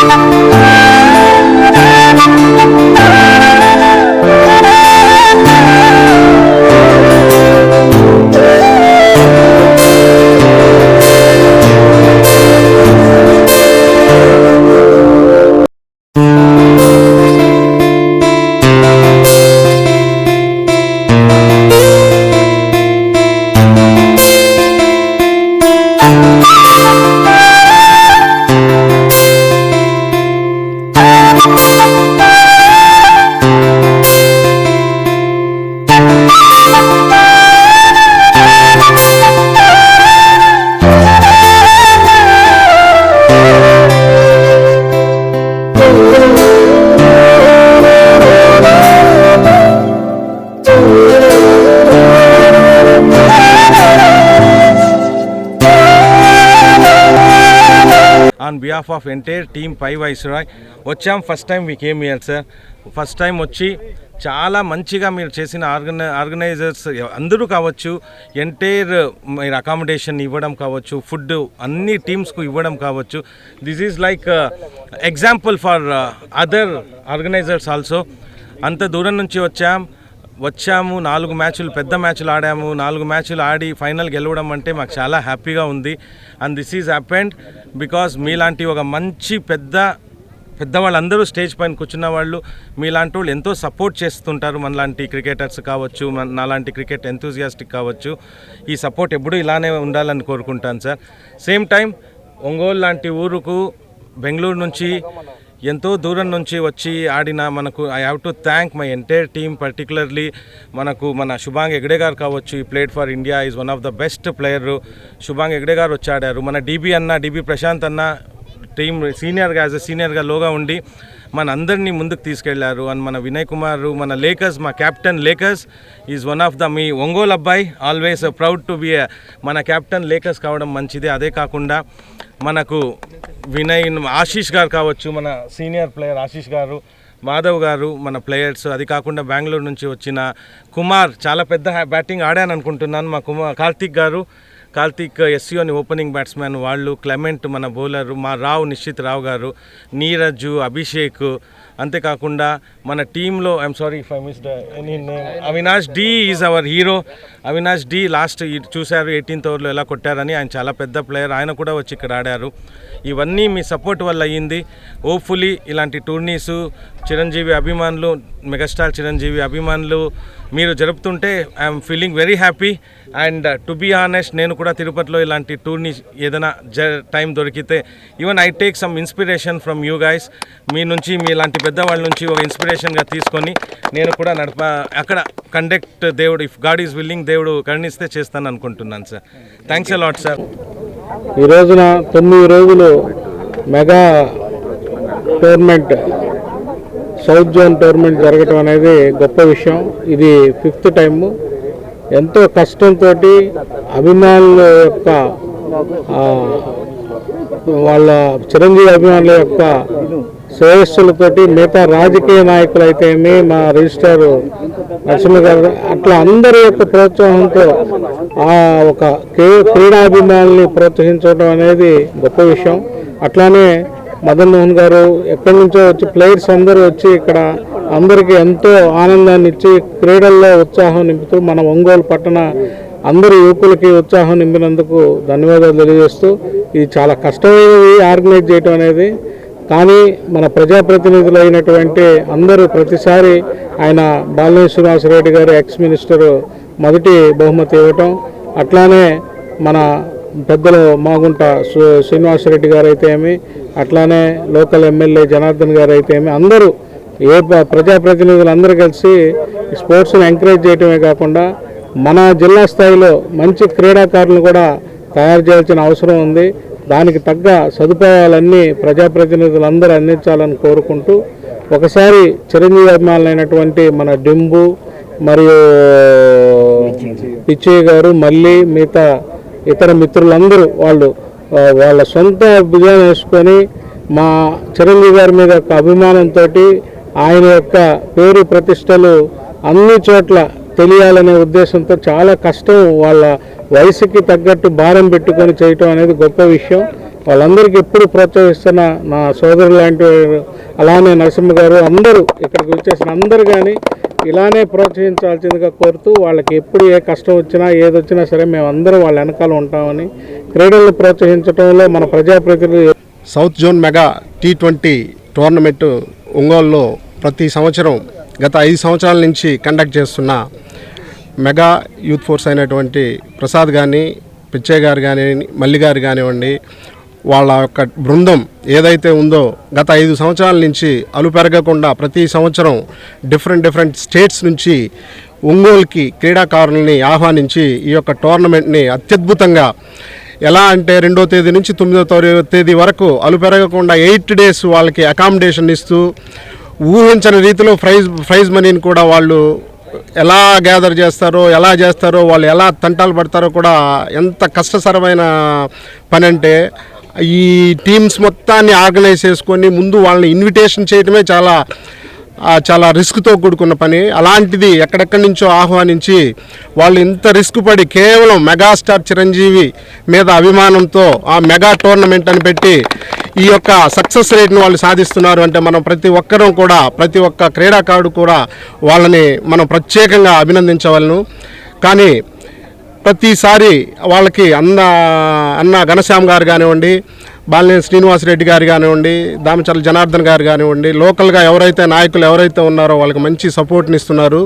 On behalf of entire team Pi Viceroy వచ్చాం. First time we came here sir. First time వచ్చి చాలా మంచిగా మీరు చేసిన ఆర్గనైజర్స్ అందరూ కావచ్చు, ఎంటైర్ మీరు అకామిడేషన్ ఇవ్వడం కావచ్చు, ఫుడ్ అన్ని టీమ్స్కు ఇవ్వడం కావచ్చు. This is like example for other organisers also. అంత దూరం నుంచి వచ్చాము 4 మ్యాచ్లు, పెద్ద మ్యాచ్లు ఆడాము. 4 మ్యాచ్లు ఆడి ఫైనల్ గెలవడం అంటే మాకు చాలా హ్యాపీగా ఉంది. And this is happened because మీలాంటి ఒక మంచి పెద్దవాళ్ళందరూ స్టేజ్ పైన కూర్చున్న వాళ్ళు, మీలాంటి వాళ్ళు ఎంతో సపోర్ట్ చేస్తుంటారు. మనలాంటి క్రికెటర్స్ కావచ్చు, నాలాంటి క్రికెట్ ఎంతూజియాస్టిక్ కావచ్చు. ఈ సపోర్ట్ ఎప్పుడూ ఇలానే ఉండాలని కోరుకుంటాను సార్. సేమ్ టైం ఒంగోలు లాంటి ఊరుకు బెంగళూరు నుంచి ఎంతో దూరం నుంచి వచ్చి ఆడిన మనకు I have to thank my entire team. Particularly మన శుభాంగ్ హెగ్డే గారు కావచ్చు, ఈ played for India, is one of the best player. Shubhang Hegde garu వచ్చి ఆడారు. మన డిబి ప్రశాంత్ అన్న టీమ్ సీనియర్గా లోగా ఉండి మన అందరినీ ముందుకు తీసుకెళ్లారు. అండ్ మన వినయ్ కుమార్, మన లేకర్స్, మా captain Lakers is one of the మీ ఒంగోలు అబ్బాయి, ఆల్వేస్ ప్రౌడ్ టు బి మన కెప్టెన్ లేకర్స్ కావడం మంచిది. అదే కాకుండా మనకు ఆశీష్ గారు కావచ్చు, మన సీనియర్ ప్లేయర్ ఆశీష్ గారు, మాధవ్ గారు మన ప్లేయర్స్. అది కాకుండా బెంగళూరు నుంచి వచ్చిన కుమార్, చాలా పెద్ద బ్యాటింగ్ ఆడాను అనుకుంటున్నాను. మా కార్తిక్ ఎస్సీఓని ఓపెనింగ్ బ్యాట్స్మెన్ వాళ్ళు, క్లెమెంట్ మన బౌలరు, మా నిశ్చిత్ రావు గారు, నీరజ్, అభిషేక్. అంతేకాకుండా మన టీంలో I'm sorry if I missed any name, Avinash D is our hero. Avinash D last చూశారు 18th ఓవర్లో ఎలా కొట్టారని. ఆయన చాలా పెద్ద ప్లేయర్, ఆయన కూడా వచ్చి ఇక్కడ ఆడారు. ఇవన్నీ మీ సపోర్ట్ వల్ల అయ్యింది. హోప్ఫుల్లీ ఇలాంటి టూర్నీసు చిరంజీవి అభిమానులు, మెగాస్టార్ చిరంజీవి అభిమానులు మీరు జరుపుతుంటే I'm feeling very happy. And to be honest, నేను కూడా తిరుపతిలో ఇలాంటి టూర్నీ ఏదైనా టైం దొరికితే even I take some inspiration from you guys. మీ నుంచి, మీ ఇలాంటి పెద్దవాళ్ళ నుంచి ఒక ఇన్స్పిరేషన్గా తీసుకొని నేను కూడా అక్కడ కండక్ట్ దేవుడు, ఇఫ్ గాడ్ ఈజ్ విల్లింగ్, దేవుడు కరుణిస్తే చేస్తాను అనుకుంటున్నాను sir. Thanks a lot sir. ఈ రోజున 9 రోజులు mega tournament, south zone tournament జరగటం అనేది గొప్ప విషయం. ఇది 5th టైము. ఎంతో కష్టంతో అభిమానుల యొక్క వాళ్ళ చిరంజీవి అభిమానుల యొక్క శ్రేయస్సులతోటి, మిగతా రాజకీయ నాయకులు అయితేమి, మా రిజిస్ట్రార్ నరసింహ గారు, అట్లా అందరి యొక్క ప్రోత్సాహంతో ఒక క్రీడాభిమానుల్ని ప్రోత్సహించడం అనేది గొప్ప విషయం. అట్లానే మదన్ మోహన్ గారు ఎక్కడి నుంచో వచ్చి, ప్లేయర్స్ అందరూ వచ్చి ఇక్కడ అందరికీ ఎంతో ఆనందాన్ని ఇచ్చి క్రీడల్లో ఉత్సాహం నింపుతూ మన ఒంగోలు పట్టణ అందరి యువకులకి ఉత్సాహం నింపినందుకు ధన్యవాదాలు తెలియజేస్తూ, ఇది చాలా కష్టమైనది ఆర్గనైజ్ చేయడం అనేది. కానీ మన ప్రజాప్రతినిధులు అయినటువంటి అందరూ ప్రతిసారి ఆయన బాలినేని శ్రీనివాసరెడ్డి గారు ఎక్స్ మినిస్టరు మొదటి బహుమతి ఇవ్వటం, అట్లానే మన పెద్దలు మాగుంట శ్రీనివాసరెడ్డి గారు అయితే ఏమి, అట్లానే లోకల్ ఎమ్మెల్యే జనార్దన్ గారు అయితే ఏమి, అందరూ ప్రజాప్రతినిధులు అందరూ కలిసి స్పోర్ట్స్ని ఎంకరేజ్ చేయటమే కాకుండా మన జిల్లా స్థాయిలో మంచి క్రీడాకారులను కూడా తయారు చేయాల్సిన అవసరం ఉంది. దానికి తగ్గ సదుపాయాలన్నీ ప్రజాప్రతినిధులందరూ అందించాలని కోరుకుంటూ, ఒకసారి చిరంజీవి అభిమానులైనటువంటి మన డింబు మరియు పిచ్చయ్య గారు, మళ్ళీ మిగతా ఇతర మిత్రులందరూ వాళ్ళ సొంత భుజాన్ని వేసుకొని మా చిరంజీవి గారి మీద యొక్క అభిమానంతో, ఆయన యొక్క పేరు ప్రతిష్టలు అన్ని చోట్ల తెలియాలనే ఉద్దేశంతో చాలా కష్టం, వాళ్ళ వయసుకి తగ్గట్టు భారం పెట్టుకొని చేయటం అనేది గొప్ప విషయం. వాళ్ళందరికీ ఎప్పుడు ప్రోత్సహిస్తున్న నా సోదరులు లాంటి వారు, అలానే నరసింహ గారు, అందరూ ఇక్కడికి వచ్చేసిన అందరూ కానీ ఇలానే ప్రోత్సహించాల్సిందిగా కోరుతూ, వాళ్ళకి ఎప్పుడు ఏ కష్టం వచ్చినా ఏదొచ్చినా సరే మేమందరం వాళ్ళ వెనకాల ఉంటామని, క్రీడలను ప్రోత్సహించడంలో మన ప్రజాప్రతినిధులు. South zone mega T20 tournament ఒంగోలులో ప్రతి సంవత్సరం గత 5 సంవత్సరాల నుంచి కండక్ట్ చేస్తున్న మెగా యూత్ ఫోర్స్ అయినటువంటి ప్రసాద్ కానీ, పిచ్చయ్య గారు కానీ, మల్లి గారు కానివ్వండి, వాళ్ళ యొక్క బృందం ఏదైతే ఉందో గత 5 సంవత్సరాల నుంచి అలుపెరగకుండా ప్రతి సంవత్సరం డిఫరెంట్ స్టేట్స్ నుంచి ఒంగోలుకి క్రీడాకారులని ఆహ్వానించి ఈ యొక్క టోర్నమెంట్ని అత్యద్భుతంగా, ఎలా అంటే 2వ తేదీ నుంచి 9వ తేదీ వరకు అలుపెరగకుండా 8 days వాళ్ళకి అకామిడేషన్ ఇస్తూ ఊహించని రీతిలో ప్రైజ్ మనీని కూడా వాళ్ళు ఎలా గ్యాదర్ చేస్తారో వాళ్ళు ఎలా తంటాలు పడతారో కూడా ఎంత కష్టతరమైన పని అంటే, ఈ టీమ్స్ మొత్తాన్ని ఆర్గనైజ్ చేసుకొని ముందు వాళ్ళని ఇన్విటేషన్ చేయడమే చాలా రిస్క్తో కూడుకున్న పని. అలాంటిది ఎక్కడెక్కడి నుంచో ఆహ్వానించి వాళ్ళు ఇంత రిస్క్ పడి కేవలం మెగాస్టార్ చిరంజీవి మీద అభిమానంతో ఆ మెగా టోర్నమెంట్ అని పెట్టి ఈ యొక్క సక్సెస్ రేట్ను వాళ్ళు సాధిస్తున్నారు అంటే మనం ప్రతి ఒక్క క్రీడాకారుడు కూడా వాళ్ళని మనం ప్రత్యేకంగా అభినందించవలను. కానీ ప్రతిసారి వాళ్ళకి అన్న ఘనశ్యామ్ గారు కానివ్వండి, బాలినేని శ్రీనివాసరెడ్డి గారు కానివ్వండి, దామచర్ల జనార్దన్ గారు కానివ్వండి, లోకల్గా నాయకులు ఎవరైతే ఉన్నారో వాళ్ళకి మంచి సపోర్ట్ని ఇస్తున్నారు.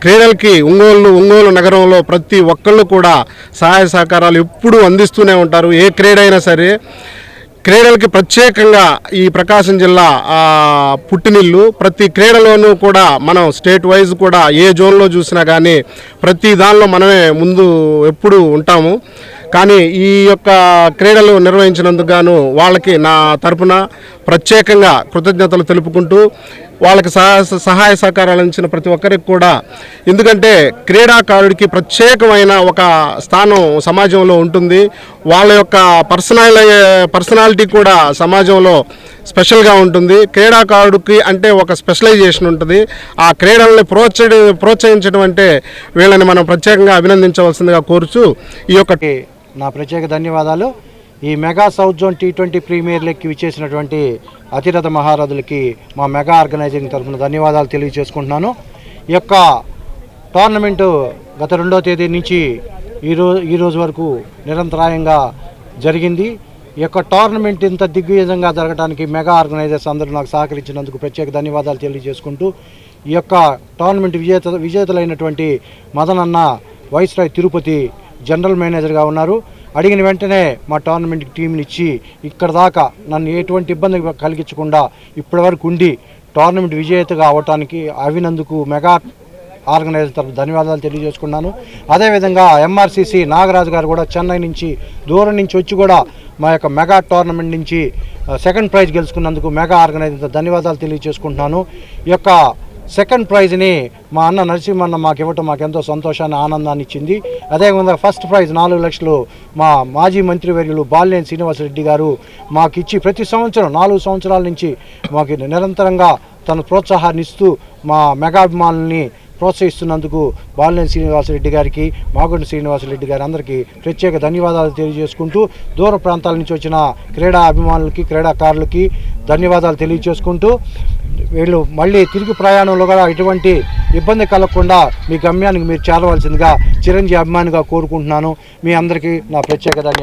క్రీడలకి ఒంగోలు నగరంలో ప్రతి ఒక్కళ్ళు కూడా సహాయ సహకారాలు ఎప్పుడూ అందిస్తూనే ఉంటారు. ఏ క్రీడ అయినా సరే, క్రీడలకి ప్రత్యేకంగా ఈ ప్రకాశం జిల్లా పుట్టినిల్లు. ప్రతి క్రీడలోనూ కూడా మనం స్టేట్ వైజ్ కూడా ఏ జోన్లో చూసినా కానీ ప్రతి దానిలో మనమే ముందు ఎప్పుడూ ఉంటాము. కానీ ఈ యొక్క క్రీడలు నిర్వహించినందుకు గాను వాళ్ళకి నా తరపున ప్రత్యేకంగా కృతజ్ఞతలు తెలుపుకుంటూ, వాళ్ళకి సహాయ సహకారాలు ఇచ్చిన ప్రతి ఒక్కరికి కూడా, ఎందుకంటే క్రీడాకారుడికి ప్రత్యేకమైన ఒక స్థానం సమాజంలో ఉంటుంది. వాళ్ళ యొక్క పర్సనాలిటీ కూడా సమాజంలో స్పెషల్గా ఉంటుంది. క్రీడాకారుడికి అంటే ఒక స్పెషలైజేషన్ ఉంటుంది. ఆ క్రీడల్ని ప్రోత్సహించడం అంటే వీళ్ళని మనం ప్రత్యేకంగా అభినందించవలసిందిగా కోరుచు ఈ యొక్క నా ప్రత్యేక ధన్యవాదాలు. ఈ mega south zone T20 premier లీగ్కి విచ్చేసినటువంటి అతిరథ మహారథులకి మా మెగా ఆర్గనైజింగ్ తరఫున ధన్యవాదాలు తెలియజేసుకుంటున్నాను. ఈ యొక్క టోర్నమెంటు గత 2వ తేదీ నుంచి ఈ రోజు వరకు నిరంతరాయంగా జరిగింది. ఈ యొక్క టోర్నమెంట్ ఇంత దిగ్విజయంగా జరగడానికి మెగా ఆర్గనైజర్స్ అందరూ నాకు సహకరించినందుకు ప్రత్యేక ధన్యవాదాలు తెలియజేసుకుంటూ, ఈ యొక్క టోర్నమెంట్ విజేతలైనటువంటి మదన్ అన్న వైస్రాయ్ తిరుపతి జనరల్ మేనేజర్గా ఉన్నారు. అడిగిన వెంటనే మా టోర్నమెంట్కి టీంని ఇచ్చి ఇక్కడ దాకా నన్ను ఎటువంటి ఇబ్బంది కలిగించకుండా ఇప్పటి వరకు ఉండి టోర్నమెంట్ విజేతగా అవటానికి అవినందుకు మెగా ఆర్గనైజర్ తరఫు ధన్యవాదాలు తెలియజేసుకున్నాను. అదేవిధంగా MRCC నాగరాజు గారు కూడా చెన్నై నుంచి దూరం నుంచి వచ్చి కూడా మా యొక్క మెగా టోర్నమెంట్ నుంచి 2nd ప్రైజ్ గెలుచుకున్నందుకు మెగా ఆర్గనైజర్ ధన్యవాదాలు తెలియజేసుకుంటున్నాను. ఈ యొక్క 2nd ప్రైజ్ని మా అన్న నరసింహన్న మాకు ఇవ్వటం మాకు ఎంతో సంతోషాన్ని, ఆనందాన్ని ఇచ్చింది. అదేవిధంగా 1st ప్రైజ్ 4 లక్షలు మా మాజీ మంత్రివర్యులు బాలినేని శ్రీనివాసరెడ్డి గారు మాకు ఇచ్చి ప్రతి సంవత్సరం 4 సంవత్సరాల నుంచి మాకు నిరంతరంగా తన ప్రోత్సాహాన్ని ఇస్తూ మా మెగాభిమానుల్ని ప్రోత్సహిస్తున్నందుకు బాలినేని శ్రీనివాసరెడ్డి గారికి, మాగుంటి శ్రీనివాసరెడ్డి గారి అందరికీ ప్రత్యేక ధన్యవాదాలు తెలియజేసుకుంటూ, దూర ప్రాంతాల నుంచి వచ్చిన క్రీడా అభిమానులకి, క్రీడాకారులకి ధన్యవాదాలు తెలియజేసుకుంటూ, వీళ్ళు మళ్ళీ తిరిగి ప్రయాణంలో కూడా ఎటువంటి ఇబ్బంది కలగకుండా మీ గమ్యానికి మీరు చేరవలసిందిగా చిరంజీవి అభిమానిగా కోరుకుంటున్నాను. మీ అందరికీ నా ప్రత్యేక ధన్యవాదాలు.